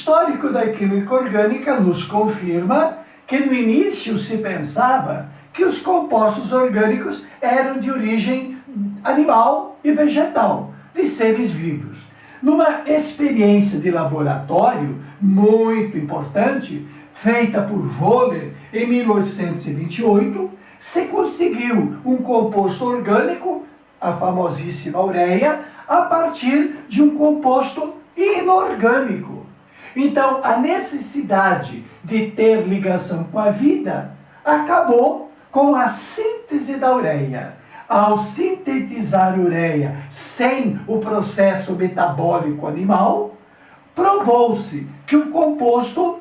histórico da química orgânica nos confirma que no início se pensava que os compostos orgânicos eram de origem animal e vegetal, de seres vivos. Numa experiência de laboratório muito importante, feita por Wöhler em 1828, se conseguiu um composto orgânico, a famosíssima ureia, a partir de um composto inorgânico. Então, a necessidade de ter ligação com a vida acabou com a síntese da ureia. Ao sintetizar ureia sem o processo metabólico animal, provou-se que o composto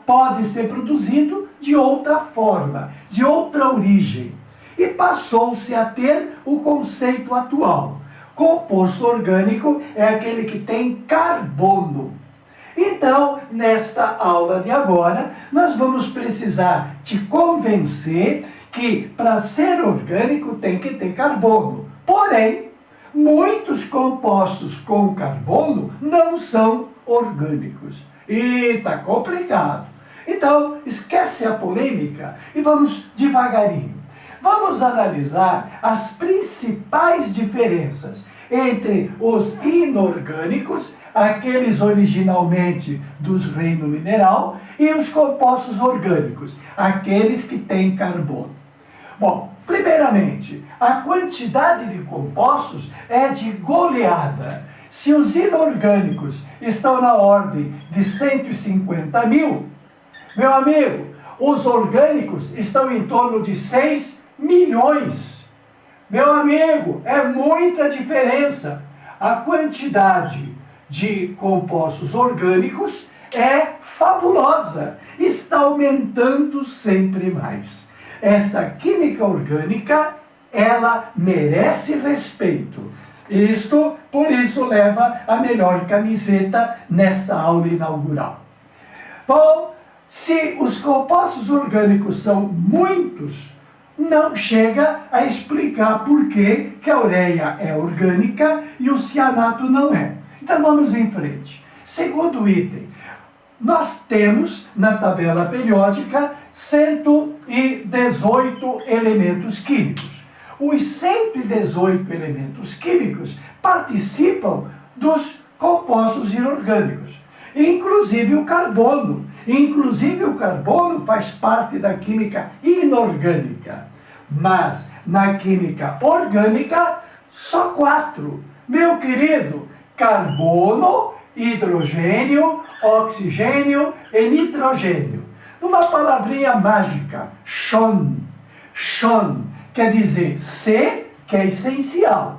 pode ser produzido de outra forma, de outra origem. E passou-se a ter o conceito atual. Composto orgânico é aquele que tem carbono. Então, nesta aula de agora, nós vamos precisar te convencer que para ser orgânico tem que ter carbono. Porém, muitos compostos com carbono não são orgânicos. E tá complicado. Então, esquece a polêmica e vamos devagarinho. Vamos analisar as principais diferenças entre os inorgânicos, aqueles originalmente dos reino mineral, e os compostos orgânicos, aqueles que têm carbono. Bom, primeiramente, a quantidade de compostos é de goleada. Se os inorgânicos estão na ordem de 150 mil, meu amigo, os orgânicos estão em torno de 6 milhões. Meu amigo, é muita diferença. A quantidade de compostos orgânicos é fabulosa, está aumentando sempre mais. Esta química orgânica, ela merece respeito. Por isso leva a melhor camiseta nesta aula inaugural. Bom, se os compostos orgânicos são muitos, não chega a explicar por que a ureia é orgânica e o cianato não é. Então vamos em frente. Segundo item, nós temos na tabela periódica 118 elementos químicos. Os 118 elementos químicos participam dos compostos inorgânicos, inclusive o carbono. Inclusive o carbono faz parte da química inorgânica. Mas na química orgânica, só 4. Meu querido, carbono, hidrogênio, oxigênio e nitrogênio. Uma palavrinha mágica, Schon. Schon quer dizer ser, que é essencial.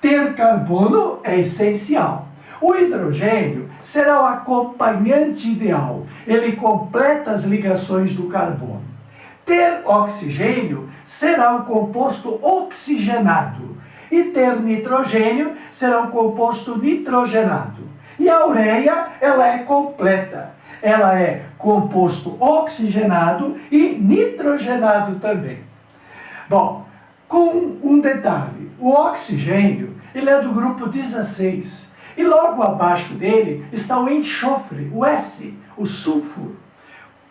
Ter carbono é essencial. O hidrogênio será o acompanhante ideal. Ele completa as ligações do carbono. Ter oxigênio será um composto oxigenado. E ter nitrogênio será um composto nitrogenado. E a ureia, ela é completa. Ela é composto oxigenado e nitrogenado também. Bom, com um detalhe. O oxigênio, ele é do grupo 16. E logo abaixo dele está o enxofre, o S, o sulfuro.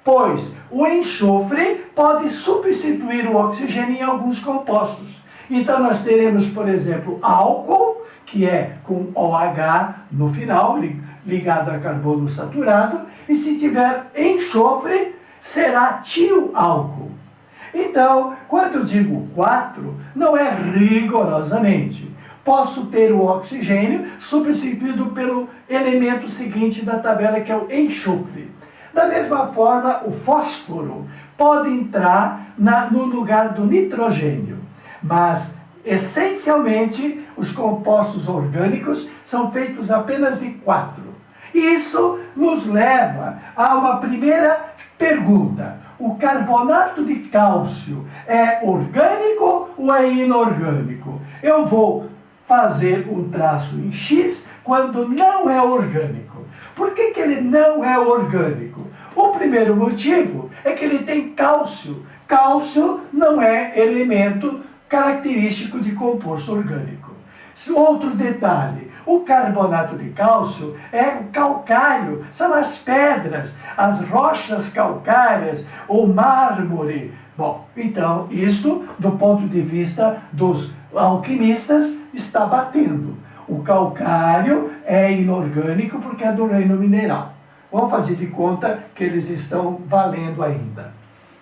Pois o enxofre pode substituir o oxigênio em alguns compostos. Então nós teremos, por exemplo, álcool, que é com OH no final, ligado a carbono saturado, e se tiver enxofre, será tioálcool. Então, quando eu digo 4, não é rigorosamente. Posso ter o oxigênio substituído pelo elemento seguinte da tabela, que é o enxofre. Da mesma forma, o fósforo pode entrar no lugar do nitrogênio. Mas, essencialmente, os compostos orgânicos são feitos apenas de 4. Isso nos leva a uma primeira pergunta. O carbonato de cálcio é orgânico ou é inorgânico? Eu vou fazer um traço em X quando não é orgânico. Por que ele não é orgânico? O primeiro motivo é que ele tem cálcio. Cálcio não é elemento característico de composto orgânico. Outro detalhe, O carbonato de cálcio é o calcário, são as pedras, as rochas calcárias, o mármore. Bom, então, isto, do ponto de vista dos alquimistas, está batendo. O calcário é inorgânico porque é do reino mineral. Vamos fazer de conta que eles estão valendo ainda.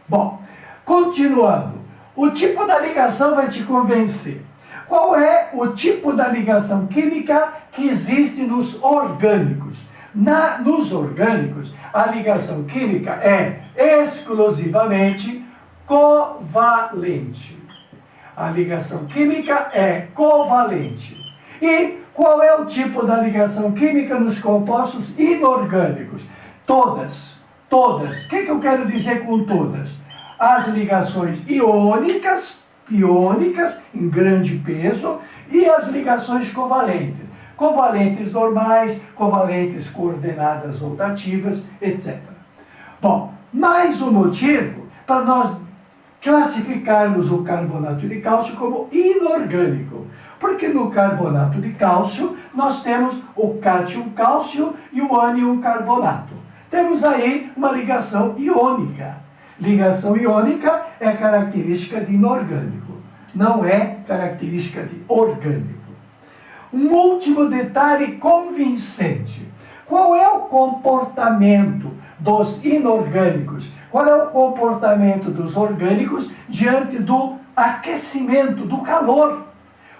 Bom, continuando. O tipo da ligação vai te convencer. Qual é o tipo da ligação química que existe nos orgânicos? Nos orgânicos, a ligação química é exclusivamente covalente. A ligação química é covalente. E qual é o tipo da ligação química nos compostos inorgânicos? Todas. O que eu quero dizer com todas? As ligações iônicas em grande peso, e as ligações covalentes. Covalentes normais, covalentes coordenadas rotativas, etc. Bom, mais um motivo para nós classificarmos o carbonato de cálcio como inorgânico. Porque no carbonato de cálcio nós temos o cátion cálcio e o ânion carbonato. Temos aí uma ligação iônica. Ligação iônica é característica de inorgânico, não é característica de orgânico. Um último detalhe convincente. Qual é o comportamento dos inorgânicos? Qual é o comportamento dos orgânicos diante do aquecimento, do calor?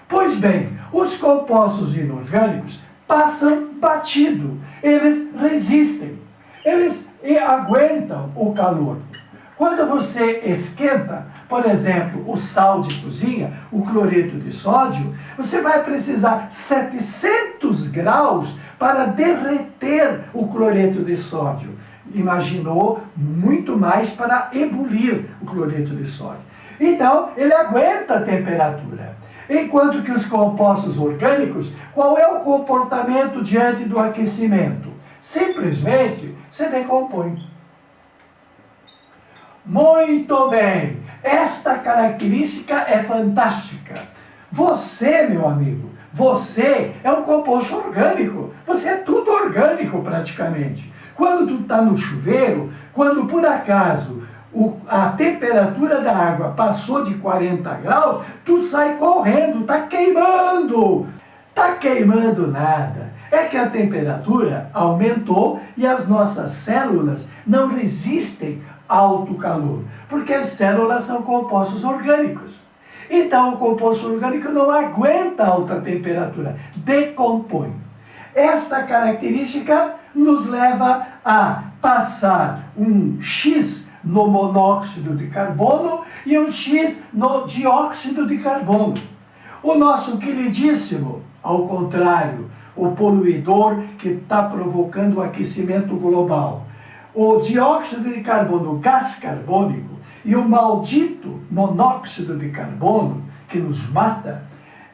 Pois bem, os compostos inorgânicos passam batido, eles resistem, eles aguentam o calor. Quando você esquenta, por exemplo, o sal de cozinha, o cloreto de sódio, você vai precisar 700 graus para derreter o cloreto de sódio. Imaginou muito mais para ebulir o cloreto de sódio. Então, ele aguenta a temperatura. Enquanto que os compostos orgânicos, qual é o comportamento diante do aquecimento? Simplesmente se decompõe. Muito bem! Esta característica é fantástica. Você, meu amigo, você é um composto orgânico. Você é tudo orgânico praticamente. Quando tu está no chuveiro, quando por acaso a temperatura da água passou de 40 graus, tu sai correndo, está queimando. Está queimando nada. É que a temperatura aumentou e as nossas células não resistem a alto calor, porque as células são compostos orgânicos. Então o composto orgânico não aguenta alta temperatura, decompõe. Esta característica nos leva a passar um X no monóxido de carbono e um X no dióxido de carbono. O nosso queridíssimo, ao contrário, o poluidor que está provocando o aquecimento global, o dióxido de carbono, o gás carbônico, e o maldito monóxido de carbono, que nos mata,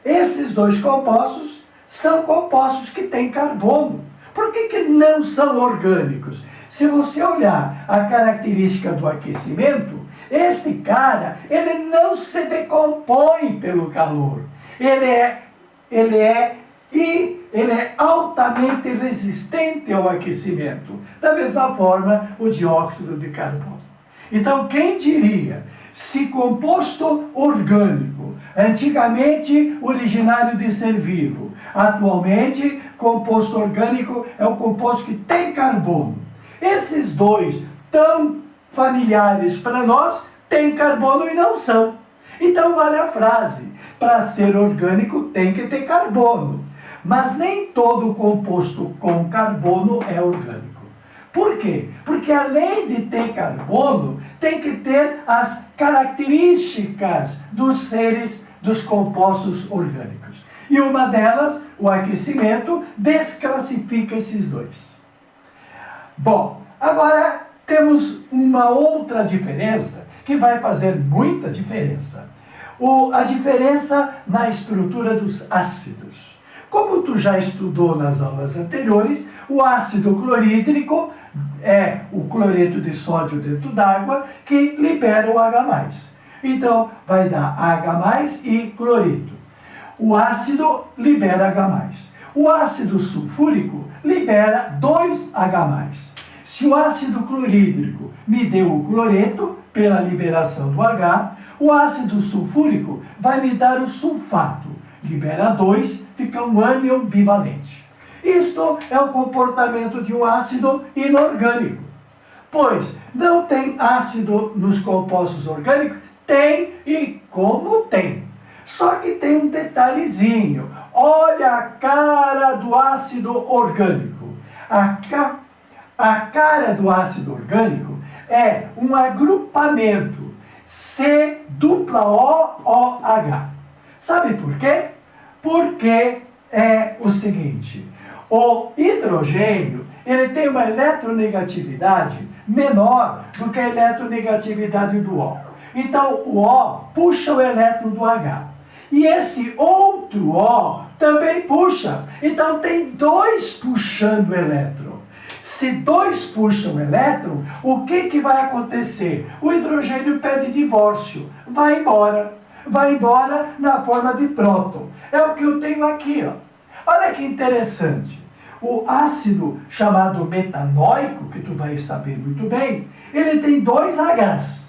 esses dois compostos são compostos que têm carbono. Por que não são orgânicos? Se você olhar a característica do aquecimento, este cara, ele não se decompõe pelo calor. Ele é altamente resistente ao aquecimento. Da mesma forma, o dióxido de carbono. Então, quem diria, se composto orgânico, antigamente originário de ser vivo, atualmente composto orgânico é o composto que tem carbono. Esses dois, tão familiares para nós, têm carbono e não são. Então vale a frase, para ser orgânico tem que ter carbono. Mas nem todo composto com carbono é orgânico. Por quê? Porque além de ter carbono, tem que ter as características dos seres, dos compostos orgânicos. E uma delas, o aquecimento, desclassifica esses dois. Bom, agora temos uma outra diferença que vai fazer muita diferença. A diferença na estrutura dos ácidos. Como tu já estudou nas aulas anteriores, o ácido clorídrico é o cloreto de sódio dentro d'água que libera o H+. Então, vai dar H+, e cloreto. O ácido libera H+. O ácido sulfúrico libera 2H+. Se o ácido clorídrico me deu o cloreto, pela liberação do H, o ácido sulfúrico vai me dar o sulfato. Libera 2, fica um ânion bivalente. Isto é o comportamento de um ácido inorgânico. Pois não tem ácido nos compostos orgânicos? Tem, e como tem. Só que tem um detalhezinho. Olha a cara do ácido orgânico. A cara do ácido orgânico é um agrupamento COOH. Sabe por quê? Porque é o seguinte: o hidrogênio ele tem uma eletronegatividade menor do que a eletronegatividade do O. Então, o O puxa o elétron do H. E esse outro O também puxa. Então, tem 2 puxando o elétron. Se 2 puxam o elétron, o que vai acontecer? O hidrogênio pede divórcio. Vai embora. Vai embora na forma de próton. É o que eu tenho aqui, ó. Olha que interessante. O ácido chamado metanóico, que tu vai saber muito bem, ele tem 2 Hs.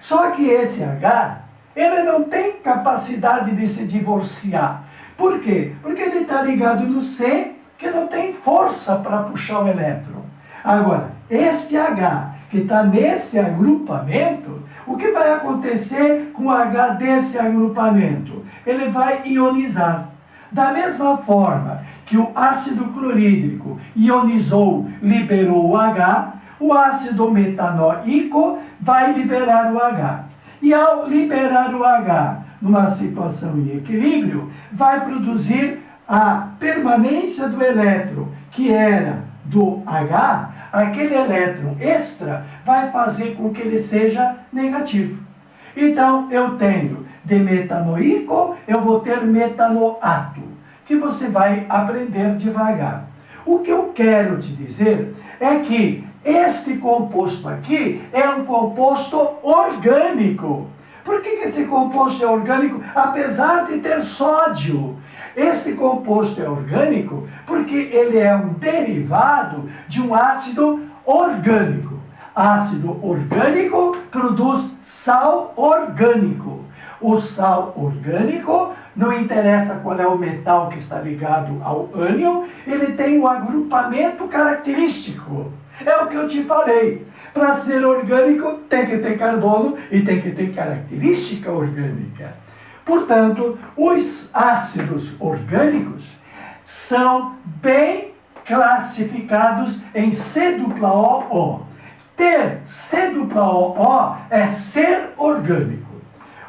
Só que esse H, ele não tem capacidade de se divorciar. Por quê? Porque ele está ligado no C, que não tem força para puxar o elétron. Agora, este H, que está nesse agrupamento, o que vai acontecer com o H desse agrupamento? Ele vai ionizar. Da mesma forma que o ácido clorídrico ionizou, liberou o H, o ácido metanóico vai liberar o H. E ao liberar o H numa situação em equilíbrio, vai produzir a permanência do elétron, que era do H, aquele elétron extra vai fazer com que ele seja negativo. Então, eu tenho de metanoico, eu vou ter metanoato, que você vai aprender devagar. O que eu quero te dizer é que este composto aqui é um composto orgânico. Por que esse composto é orgânico, apesar de ter sódio? Este composto é orgânico porque ele é um derivado de um ácido orgânico. Ácido orgânico produz sal orgânico. O sal orgânico, não interessa qual é o metal que está ligado ao ânion, ele tem um agrupamento característico. É o que eu te falei. Para ser orgânico, tem que ter carbono e tem que ter característica orgânica. Portanto, os ácidos orgânicos são bem classificados em COO. Ter COO é ser orgânico.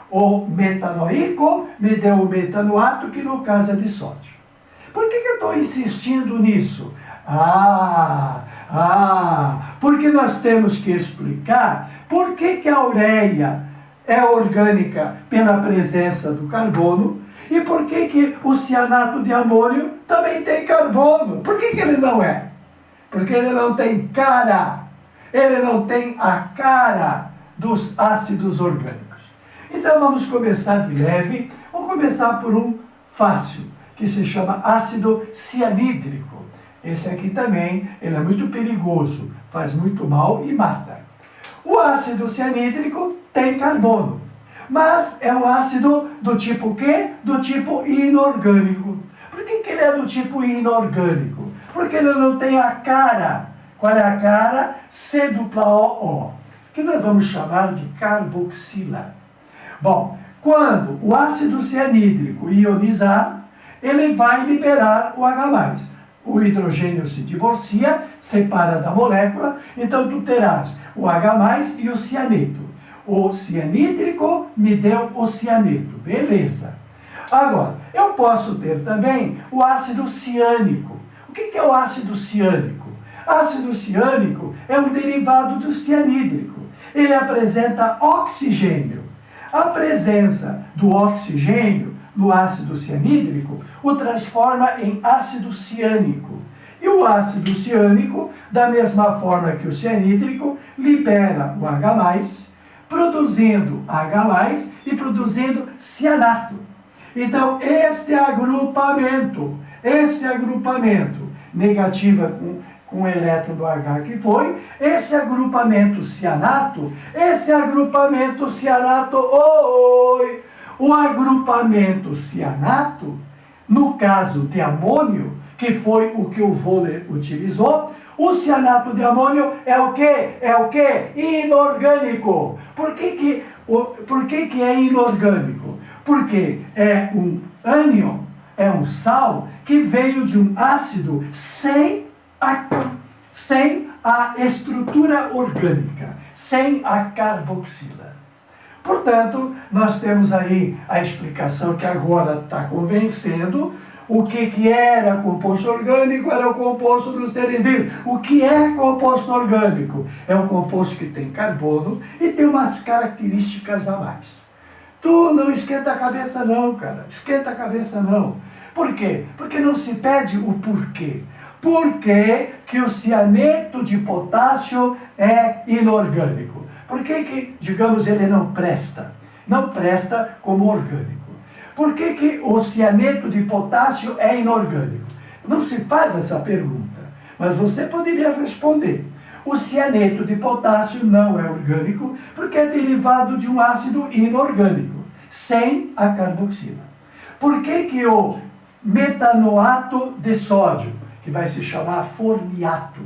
O metanoico me deu o metanoato, que no caso é de sódio. Por que eu estou insistindo nisso? Porque nós temos que explicar por que a ureia é orgânica pela presença do carbono e por que o cianato de amônio também tem carbono. Por que ele não é? Porque ele não tem cara. Ele não tem a cara dos ácidos orgânicos. Então vamos começar de leve. Vamos começar por um fácil, que se chama ácido cianídrico. Esse aqui também, ele é muito perigoso, faz muito mal e mata. O ácido cianídrico tem carbono, mas é um ácido do tipo quê? Do tipo inorgânico. Por que ele é do tipo inorgânico? Porque ele não tem a cara. Qual é a cara? COO, que nós vamos chamar de carboxila. Bom, quando o ácido cianídrico ionizar, ele vai liberar o H+. O hidrogênio se divorcia, separa da molécula, então tu terás o H+, e o cianeto. O cianídrico me deu o cianeto, beleza. Agora, eu posso ter também o ácido ciânico. O que é o ácido ciânico? Ácido ciânico é um derivado do cianídrico. Ele apresenta oxigênio. A presença do oxigênio no ácido cianídrico o transforma em ácido ciânico. E o ácido ciânico, da mesma forma que o cianídrico, libera o H+, produzindo H+, e produzindo cianato. Então, este agrupamento esse agrupamento negativa com o elétron do H que foi, esse agrupamento cianato, oi! O agrupamento cianato, no caso de amônio, que foi o que o Wöhler utilizou, o cianato de amônio é o quê? É o quê? Inorgânico. Por que é inorgânico? Porque é um ânion, é um sal que veio de um ácido sem a estrutura orgânica, sem a carboxila. Portanto, nós temos aí a explicação que agora está convencendo o que era composto orgânico, era o composto do serendil. O que é composto orgânico? É um composto que tem carbono e tem umas características a mais. Tu não esquenta a cabeça não, cara. Esquenta a cabeça não. Por quê? Porque não se pede o porquê. Por que o cianeto de potássio é inorgânico? Por que, digamos, ele não presta? Não presta como orgânico. Por que o cianeto de potássio é inorgânico? Não se faz essa pergunta, mas você poderia responder. O cianeto de potássio não é orgânico porque é derivado de um ácido inorgânico, sem a carboxila. Por que o metanoato de sódio, que vai se chamar formiato,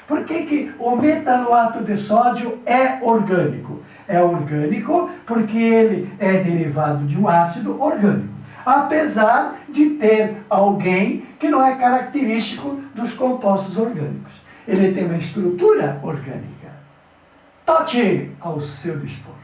por que o metanoato de sódio é orgânico? É orgânico porque ele é derivado de um ácido orgânico, apesar de ter alguém que não é característico dos compostos orgânicos. Ele tem uma estrutura orgânica. Tote ao seu dispor.